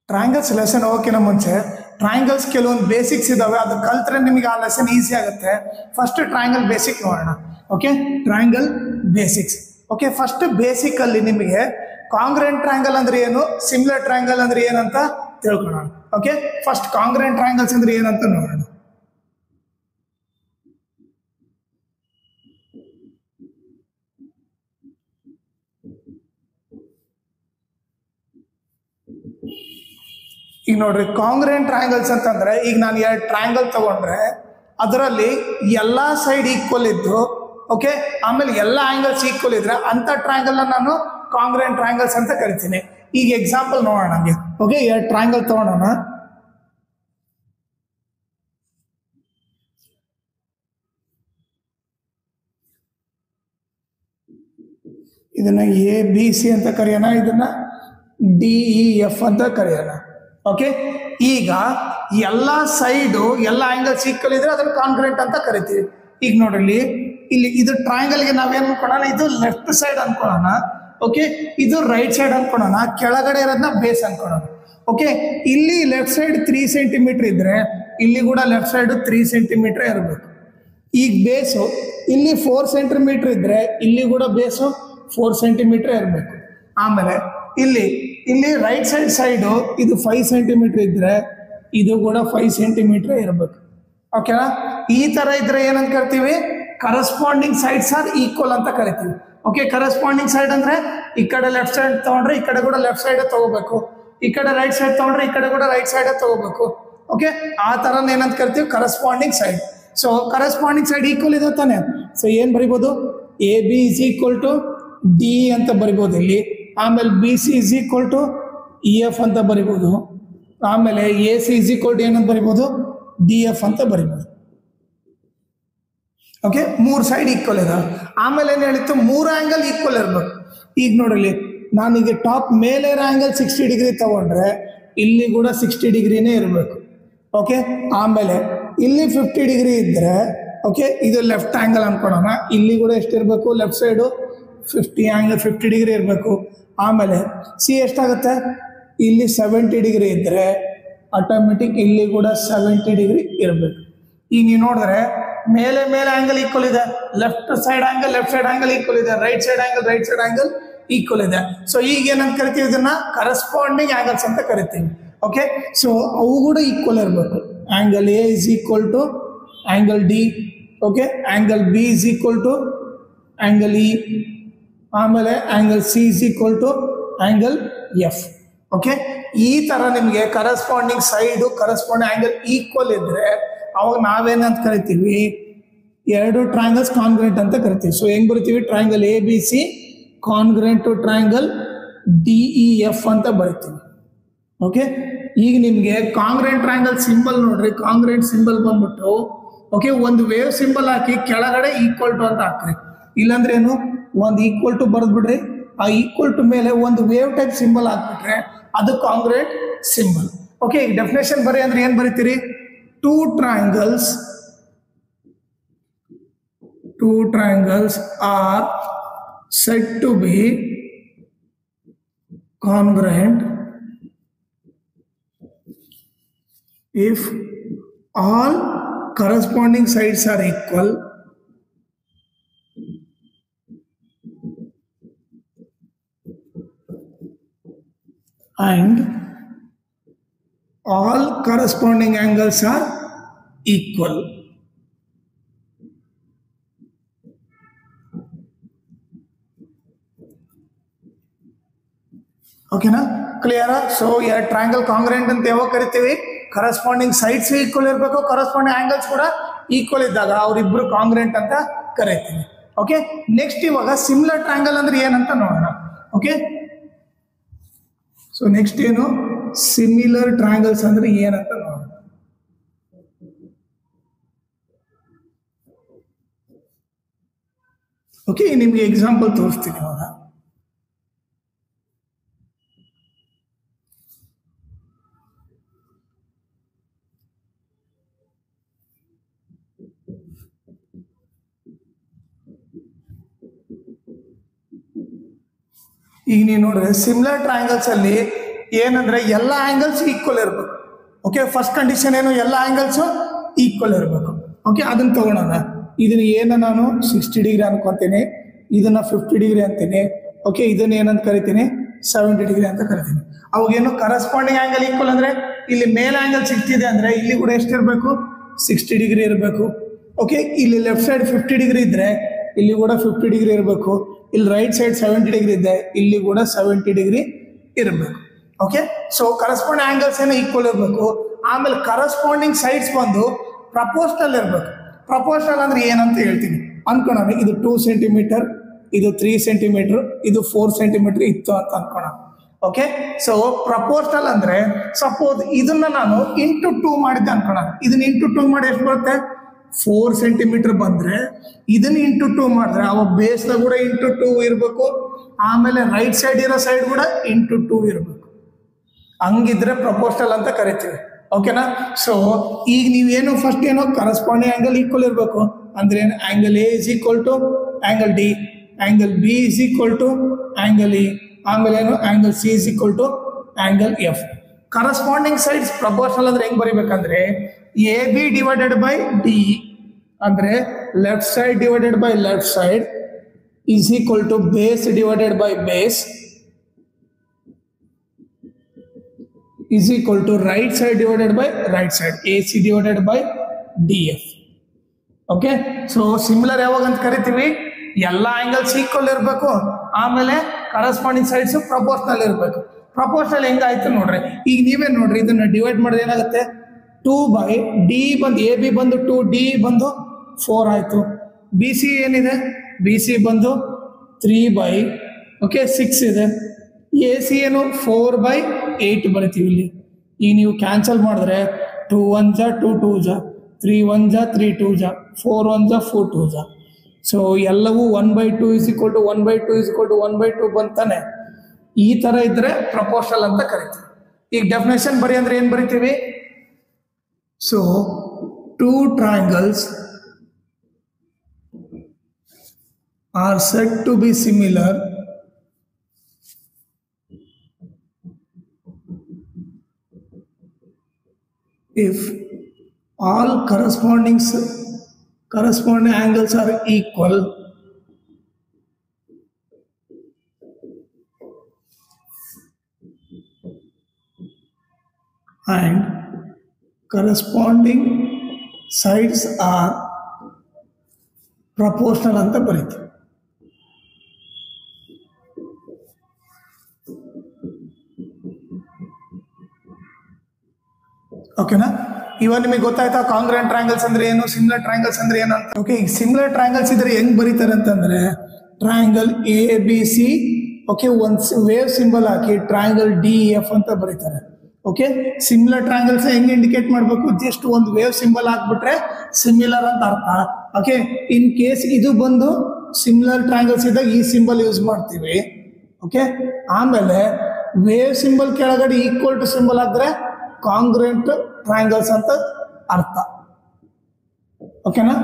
Triangles lesson ಹೋಗೋಕ್ಕಿಂತ ಮುಂಚೆ triangles ಕೆಲವೊಂದು basics ಇದಾವೆ, ಅದು ಕಲ್ತ್ರೆ ನಿಮಗೆ ಆ ಲೆಸನ್ ಈಸಿ ಆಗುತ್ತೆ. ಫಸ್ಟ್ ಟ್ರಯಾಂಗಲ್ ಬೇಸಿಕ್ ನೋಡೋಣ. Okay, triangle basics. Okay, first basic ಅಲ್ಲಿ ನಿಮಗೆ ಕಾಂಗ್ರೆಂಟ್ ಟ್ರಯಾಂಗಲ್ ಅಂದ್ರೆ ಏನು, ಸಿಮಿಲರ್ ಟ್ರಯಾಂಗಲ್ ಅಂದ್ರೆ ಏನಂತ ತಿಳ್ಕೊಳ್ಳೋಣ. ಓಕೆ, ಫಸ್ಟ್ ಕಾಂಗ್ರೆಂಟ್ ಟ್ರಯಾಂಗಲ್ಸ್ ಅಂದ್ರೆ ಏನಂತ ನೋಡೋಣ. ಈಗ ನೋಡ್ರಿ, ಕಾಂಗ್ರೆಂಟ್ ಟ್ರಯಾಂಗಲ್ಸ್ ಅಂತಂದ್ರೆ, ಈಗ ನಾನು 2 ಟ್ರಯಾಂಗಲ್ ತಗೊಂಡ್ರೆ ಅದರಲ್ಲಿ ಎಲ್ಲ ಸೈಡ್ ಈಕ್ವಲ್ ಇದ್ದು, ಓಕೆ, ಆಮೇಲೆ ಎಲ್ಲ ಆಂಗಲ್ಸ್ ಈಕ್ವಲ್ ಇದ್ರೆ ಅಂತ ಟ್ರಯಾಂಗಲ್ ನಾನು ಕಾಂಗ್ರೆಂಟ್ ಟ್ರಯಾಂಗಲ್ಸ್ ಅಂತ ಕರಿತೀನಿ. ಈಗ ಎಕ್ಸಾಂಪಲ್ ನೋಡೋಣ ನಮಗೆ. ಓಕೆ, 2 ಟ್ರಯಾಂಗಲ್ ತಗೊಳ್ಳೋಣ. ಇದನ್ನ ABC ಅಂತ ಕರೆಯೋಣ, ಇದನ್ನ DEF ಅಂತ ಕರೆಯೋಣ. ಓಕೆ, ಈಗ ಎಲ್ಲ ಸೈಡು ಎಲ್ಲ ಆಂಗಲ್ಸ್ ಈಕ್ವಲ್ ಇದ್ರೆ ಅದನ್ನ ಕಾಂಗ್ರೆಂಟ್ ಅಂತ ಕರಿತೀವಿ. ಈಗ ನೋಡ್ರಿ, ಇಲ್ಲಿ ಇದು ಟ್ರಯಾಂಗಲ್ಗೆ ನಾವೇನು ಅನ್ಕೊಳ್ಳೋಣ, ಇದು ಲೆಫ್ಟ್ ಸೈಡ್ ಅನ್ಕೊಳ್ಳೋಣ. ಓಕೆ, ಇದು ರೈಟ್ ಸೈಡ್ ಅನ್ಕೊಳ್ಳೋಣ, ಕೆಳಗಡೆ ಇರೋದನ್ನ ಬೇಸ್ ಅನ್ಕೊಳ್ಳೋಣ. ಓಕೆ, ಇಲ್ಲಿ ಲೆಫ್ಟ್ ಸೈಡ್ 3 ಸೆಂಟಿಮೀಟರ್ ಇದ್ರೆ ಇಲ್ಲಿ ಕೂಡ ಲೆಫ್ಟ್ ಸೈಡ್ 3 ಸೆಂಟಿಮೀಟರ್ ಇರಬೇಕು. ಈಗ ಬೇಸು ಇಲ್ಲಿ 4 ಸೆಂಟಿಮೀಟರ್ ಇದ್ರೆ ಇಲ್ಲಿ ಕೂಡ ಬೇಸು 4 ಸೆಂಟಿಮೀಟರ್ ಇರಬೇಕು. ಆಮೇಲೆ ಇಲ್ಲಿ ರೈಟ್ ಸೈಡು ಇದು 5 ಸೆಂಟಿಮೀಟರ್ ಇದ್ರೆ ಇದು ಕೂಡ 5 ಸೆಂಟಿಮೀಟರ್ ಇರಬೇಕು. ಓಕೆನಾ? ಈ ತರ ಇದ್ರೆ ಏನಂತ ಕರಿತೀವಿ, ಕರಸ್ಪಾಂಡಿಂಗ್ ಸೈಡ್ಸ್ ಆರ್ ಈಕ್ವಲ್ ಅಂತ ಕರಿತೀವಿ. ಓಕೆ, ಕರಸ್ಪಾಂಡಿಂಗ್ ಸೈಡ್ ಅಂದ್ರೆ ಈ ಕಡೆ ಲೆಫ್ಟ್ ಸೈಡ್ ತಗೊಂಡ್ರೆ ಈ ಕಡೆ ಕೂಡ ಲೆಫ್ಟ್ ಸೈಡ್ ತಗೋಬೇಕು, ಈ ಕಡೆ ರೈಟ್ ಸೈಡ್ ತಗೊಂಡ್ರೆ ಈ ಕಡೆ ಕೂಡ ರೈಟ್ ಸೈಡ್ ತಗೋಬೇಕು. ಓಕೆ, ಆ ತರ ಏನಂತ ಕರಿತೀವಿ, corresponding side. So corresponding side equal ಇದೆ ತಾನೆ. ಸೊ ಏನ್ ಬರಿಬೋದು, AB is equal to DE ಅಂತ ಬರಿಬೋದು ಇಲ್ಲಿ. ಆಮೇಲೆ BC is equal to EF ಅಂತ ಬರಿಬೋದು. ಆಮೇಲೆ AC ಇಸ್ ಈಕ್ವಲ್ ಟು ಏನಂತ ಬರಿಬೋದು, DF ಅಂತ ಬರಿಬೋದು. ಓಕೆ, 3 ಸೈಡ್ ಈಕ್ವಲ್ ಇದಾವೆ. ಆಮೇಲೆ ಏನು ಹೇಳಿತ್ತು, 3 ಆಂಗಲ್ ಈಕ್ವಲ್ ಇರಬೇಕು. ಈಗ ನೋಡಲಿ, ನಾನೀಗ ಟಾಪ್ ಮೇಲೆ ಆಂಗಲ್ 60 ಡಿಗ್ರಿ ತಗೊಂಡ್ರೆ ಇಲ್ಲಿ ಕೂಡ 60 ಡಿಗ್ರಿನೇ ಇರಬೇಕು. ಓಕೆ, ಆಮೇಲೆ ಇಲ್ಲಿ 50 ಡಿಗ್ರಿ ಇದ್ರೆ, ಓಕೆ, ಇದು ಲೆಫ್ಟ್ ಆಂಗಲ್ ಅನ್ಕೊಳ್ಳೋಣ, ಇಲ್ಲಿ ಕೂಡ ಎಷ್ಟಿರಬೇಕು, ಲೆಫ್ಟ್ ಸೈಡು 50 ಡಿಗ್ರಿ ಇರಬೇಕು. ಆಮೇಲೆ ಸಿ ಎಷ್ಟಾಗುತ್ತೆ, ಇಲ್ಲಿ 70 ಡಿಗ್ರಿ ಇದ್ದರೆ ಆಟೋಮೆಟಿಕ್ ಇಲ್ಲಿ ಕೂಡ 70 ಡಿಗ್ರಿ ಇರಬೇಕು. ಈಗ ನೀವು ನೋಡಿದ್ರೆ ಮೇಲೆ ಆಂಗಲ್ ಈಕ್ವಲ್ ಇದೆ, ಲೆಫ್ಟ್ ಸೈಡ್ ಆಂಗಲ್ ಈಕ್ವಲ್ ಇದೆ, ರೈಟ್ ಸೈಡ್ ಆಂಗಲ್ ಈಕ್ವಲ್ ಇದೆ. ಸೊ ಈಗ ಏನಂತ ಕರಿತೀವಿ, ಇದನ್ನ ಕರಸ್ಪಾಂಡಿಂಗ್ ಆಂಗಲ್ಸ್ ಅಂತ ಕರಿತೀವಿ. ಓಕೆ, ಸೊ ಅವು ಕೂಡ ಈಕ್ವಲ್ ಇರಬೇಕು. Angle A is equal to angle D. Okay, angle B is equal to angle E. ಆಮೇಲೆ angle C is equal to angle F. Okay, ಈ ತರ ನಿಮಗೆ corresponding side corresponding angle equal ಇದ್ರೆ ಅವಾಗ ನಾವೇನಂತ ಕರಿತೀವಿ, 2 ಟ್ರಯಾಂಗಲ್ಸ್ ಕಾನ್ಗ್ರೆಂಟ್ ಅಂತ ಕರಿತೀವಿ. ಸೊ ಹೆಂಗ್ ಬರಿತೀವಿ, triangle ABC congruent to triangle DEF ಅಂತ ಬರಿತೀವಿ. ಓಕೆ, ಈಗ ನಿಮಗೆ ಕಾಂಗ್ರೆಂಟ್ ಟ್ರಯಾಂಗಲ್ ಸಿಂಬಲ್ ನೋಡ್ರಿ, ಕಾಂಗ್ರೆಂಟ್ ಸಿಂಬಲ್ ಬಂದ್ಬಿಟ್ಟು, ಓಕೆ, ಒಂದು ವೇವ್ ಸಿಂಬಲ್ ಹಾಕಿ ಕೆಳಗಡೆ ಈಕ್ವಲ್ ಟು ಅಂತ ಹಾಕ್ರಿ. ಇಲ್ಲಾಂದ್ರೆ ಏನು, ಒಂದು ಈಕ್ವಲ್ ಟು ಬರೆದ್ಬಿಡ್ರಿ, ಆ ಈಕ್ವಲ್ ಟು ಮೇಲೆ ಒಂದು ವೇವ್ ಟೈಪ್ ಸಿಂಬಲ್ ಹಾಕ್ಬಿಟ್ರೆ ಅದು ಕಾಂಗ್ರೆಂಟ್ ಸಿಂಬಲ್. ಓಕೆ, ಈಗ ಡೆಫಿನೇಷನ್ ಬರಿ ಅಂದ್ರೆ ಏನ್ ಬರೀತೀರಿ, two triangles are said to be congruent if all corresponding sides are equal and all corresponding angles are equal. ಓಕೆನಾ, ಕ್ಲಿಯರಾ? ಸೊ ಟ್ರಯಾಂಗಲ್ ಕಾಂಗ್ರೆಂಟ್ ಅಂತ ಯಾವಾಗ ಕರಿತೀವಿ, ಕರಸ್ಪಾಂಡಿಂಗ್ ಸೈಡ್ಸ್ ಈಕ್ವಲ್ ಇರಬೇಕು, ಕರಸ್ಪಾಂಡಿಂಗ್ ಆಂಗಲ್ಸ್ ಕೂಡ ಈಕ್ವಲ್ ಇದ್ದಾಗ ಅವರಿಬ್ರು ಕಾಂಗ್ರೆಂಟ್ ಅಂತ ಕರಿತೀವಿ. ಓಕೆ, ನೆಕ್ಸ್ಟ್ ಇವಾಗ ಸಿಮಿಲರ್ ಟ್ರಯಾಂಗಲ್ ಅಂದ್ರೆ ಏನಂತ ನೋಡೋಣ. ಓಕೆ, ಸೊ ನೆಕ್ಸ್ಟ್ ಏನು, ಸಿಮಿಲರ್ ಟ್ರಯಾಂಗಲ್ಸ್ ಅಂದ್ರೆ ಏನಂತ ನೋಡೋಣ. ಓಕೆ, ನಿಮ್ಗೆ ಎಕ್ಸಾಂಪಲ್ ತೋರಿಸ್ತೀನಿ ಇವಾಗ. ಈಗ ನೀವು ನೋಡ್ರೆ ಸಿಮಿಲರ್ ಟ್ರಯಾಂಗಲ್ಸ್ ಅಲ್ಲಿ ಏನಂದ್ರೆ ಎಲ್ಲ ಆಂಗಲ್ಸ್ ಈಕ್ವಲ್ ಇರಬೇಕು. ಓಕೆ, ಫಸ್ಟ್ ಕಂಡೀಷನ್ ಏನು, ಎಲ್ಲ ಆಂಗಲ್ಸು ಈಕ್ವಲ್ ಇರಬೇಕು. ಓಕೆ, ಅದನ್ನ ತಗೊಳೋಣ. ಇದನ್ನ ಏನು ನಾನು 60 ಡಿಗ್ರಿ ಅನ್ಕೊಂತೀನಿ, ಇದನ್ನ 50 ಡಿಗ್ರಿ ಅಂತೀನಿ. ಓಕೆ, ಇದನ್ನ ಏನಂತ ಕರಿತೀನಿ, 70 ಡಿಗ್ರಿ ಅಂತ ಕರಿತೀನಿ. ಅವಾಗೇನು ಕರೆಸ್ಪಾಂಡಿಂಗ್ ಆಂಗಲ್ ಈಕ್ವಲ್ ಅಂದ್ರೆ ಇಲ್ಲಿ ಮೇಲ್ ಆಂಗಲ್ 60 ಇದೆ ಅಂದ್ರೆ ಇಲ್ಲಿ ಕೂಡ ಎಷ್ಟಿರಬೇಕು, 60 ಡಿಗ್ರಿ ಇರಬೇಕು. ಓಕೆ, ಇಲ್ಲಿ ಲೆಫ್ಟ್ ಸೈಡ್ 50 ಡಿಗ್ರಿ ಇದ್ರೆ ಇಲ್ಲಿ ಕೂಡ 50 ಡಿಗ್ರಿ ಇರಬೇಕು. ಇಲ್ಲಿ ರೈಟ್ ಸೈಡ್ 70 ಡಿಗ್ರಿ ಇದೆ, ಇಲ್ಲಿ ಕೂಡ 70 ಡಿಗ್ರಿ ಇರಬೇಕು. ಓಕೆ, ಸೊ ಕರೆಸ್ಪಾಂಡಿಂಗ್ ಆಂಗಲ್ಸ್ ಏನೋ ಈಕ್ವಲ್ ಇರಬೇಕು. ಆಮೇಲೆ ಕರೆಸ್ಪಾಂಡಿಂಗ್ ಸೈಡ್ಸ್ ಬಂದು ಪ್ರಪೋರ್ಷನಲ್ ಇರಬೇಕು. ಪ್ರಪೋರ್ಷನಲ್ ಅಂದ್ರೆ ಏನಂತ ಹೇಳ್ತೀನಿ ಅನ್ಕೊಳ್ಳೋಣ. ಇದು 2 ಸೆಂಟಿಮೀಟರ್, ಇದು 3 ಸೆಂಟಿಮೀಟರ್, ಇದು 4 ಸೆಂಟಿಮೀಟರ್ ಇತ್ತು ಅಂತ ಅನ್ಕೋಣ. ಓಕೆ, ಸೊ ಪ್ರಪೋರ್ಷನಲ್ ಅಂದ್ರೆ ಸಪೋಸ್ ಇದನ್ನ ನಾನು ಇಂಟು 2 ಮಾಡಿದ್ದೆ ಅನ್ಕೋಣ. ಇದನ್ನ ಇಂಟು 2 ಮಾಡಿ ಎಷ್ಟು ಬರುತ್ತೆ, 4 ಸೆಂಟಿಮೀಟರ್ ಬಂದ್ರೆ ಇದನ್ನ ಇಂಟು 2 ಮಾಡಿದ್ರೆ ಅವ ಬೇಸ್ನ ಕೂಡ ಇಂಟು 2 ಇರಬೇಕು. ಆಮೇಲೆ ರೈಟ್ ಸೈಡ್ ಇರೋ ಸೈಡ್ ಕೂಡ ಇಂಟು 2 ಇರಬೇಕು. ಹಂಗಿದ್ರೆ ಪ್ರಪೋರ್ಷನಲ್ ಅಂತ ಕರಿತೀವಿ. ಓಕೆನಾ? ಸೊ ಈಗ ನೀವೇನು ಫಸ್ಟ್ ಏನೋ ಕರೆಸ್ಪಾಂಡಿಂಗ್ ಆಂಗಲ್ ಈಕ್ವಲ್ ಇರಬೇಕು ಅಂದ್ರೆ ಏನು, angle A is equal to angle D, angle B is equal to angle E, ಆಮೇಲೆ ಏನು angle C is equal to angle F. Corresponding sides proportional ಅಂದ್ರೆ ಹೆಂಗ್ ಬರೀಬೇಕಂದ್ರೆ A B divided by D ಅಂದ್ರೆ left side divided by left side is equal to base divided by base is equal to right side divided by right side, AC divided by DF. Okay, so similar ಯಾವಾಗ ಅಂತ ಕರಿತೀವಿ, ಎಲ್ಲ angles equal ಇರಬೇಕು. ಆಮೇಲೆ corresponding sides proportional ಇರಬೇಕು. Proportional ಹೆಂಗಾಯ್ತು ನೋಡ್ರಿ, ಈಗ ನೀವೇ ನೋಡ್ರಿ, ಇದನ್ನ ಡಿವೈಡ್ ಮಾಡಿದ್ರೆ ಏನಾಗುತ್ತೆ, 2 ಬೈ ಡಿ ಬಂದು ಎ ಬಿ ಬಂದು 2, ಡಿ ಬಂದು 4 ಆಯ್ತು. ಬಿ ಸಿ ಏನಿದೆ, ಬಿ ಸಿ ಬಂದು 3 ಬೈ 6 ಇದೆ. ಎ ಸಿ ಏನು 4 ಬೈ 8 ಬರಿತೀವಿ. ಇಲ್ಲಿ ಈಗ ನೀವು ಕ್ಯಾನ್ಸಲ್ ಮಾಡಿದ್ರೆ 2 1 ಜಾ 2 2 ಜಾ 3 1 ಜಾ 3 2 ಜಾ 4 1 ಜಾ 4 2 ಜಾ. ಸೊ ಎಲ್ಲವೂ 1/2 is equal to 1/2 is equal to 1/2 ಬಂತಾನೆ. ಈ ತರ ಇದ್ರೆ ಪ್ರಪೋರ್ಷನಲ್ ಅಂತ ಕರಿತೀವಿ. ಈಗ ಡೆಫಿನೇಷನ್ ಬರಿ ಅಂದ್ರೆ ಏನ್ ಬರಿತೀವಿ, so 2 triangles are said to be similar if all corresponding angles are equal and corresponding sides are proportional ಅಂತ ಬರೀತೀವಿ. ಓಕೆನಾ? ಇವಾಗ ನಿಮಗೆ ಗೊತ್ತಾಯ್ತಾ ಕಾಂಗ್ರೆಂಟ್ ಟ್ರಯಾಂಗಲ್ಸ್ ಅಂದ್ರೆ ಏನು, ಸಿಮಿಲರ್ ಟ್ರಯಾಂಗಲ್ಸ್ ಅಂದ್ರೆ ಏನು ಅಂತ. ಓಕೆ, ಈಗ ಸಿಮಿಲರ್ ಟ್ರಯಾಂಗಲ್ಸ್ ಇದ್ರೆ ಹೆಂಗ್ ಬರೀತಾರೆ ಅಂತಂದ್ರೆ triangle A B C, okay, ಒಂದು ವೇವ್ ಸಿಂಬಲ್ ಹಾಕಿ ಟ್ರಯಾಂಗಲ್ ಡಿ ಎಫ್ ಅಂತ ಬರೀತಾರೆ. ಓಕೆ, ಸಿಮಿಲರ್ ಟ್ರಯಾಂಗಲ್ಸ್ ಹೆಂಗ್ ಇಂಡಿಕೇಟ್ ಮಾಡಬೇಕು, ಜಸ್ಟ್ ಒಂದು ವೇವ್ ಸಿಂಬಲ್ ಹಾಕ್ಬಿಟ್ರೆ ಸಿಮಿಲರ್ ಅಂತ ಅರ್ಥ. ಓಕೆ, ಇನ್ ಕೇಸ್ ಇದು ಬಂದು ಸಿಮಿಲರ್ ಟ್ರಯಾಂಗಲ್ಸ್ ಇದ್ದಾಗ ಈ ಸಿಂಬಲ್ ಯೂಸ್ ಮಾಡ್ತೀವಿ. ಓಕೆ, ಆಮೇಲೆ ವೇವ್ ಸಿಂಬಲ್ ಕೆಳಗಡೆ ಈಕ್ವಲ್ ಟು ಸಿಂಬಲ್ ಆದ್ರೆ ಕಾಂಗ್ರೆಂಟ್ ಟ್ರಯಾಂಗಲ್ಸ್ ಅಂತ ಅರ್ಥ. ಓಕೆನಾ?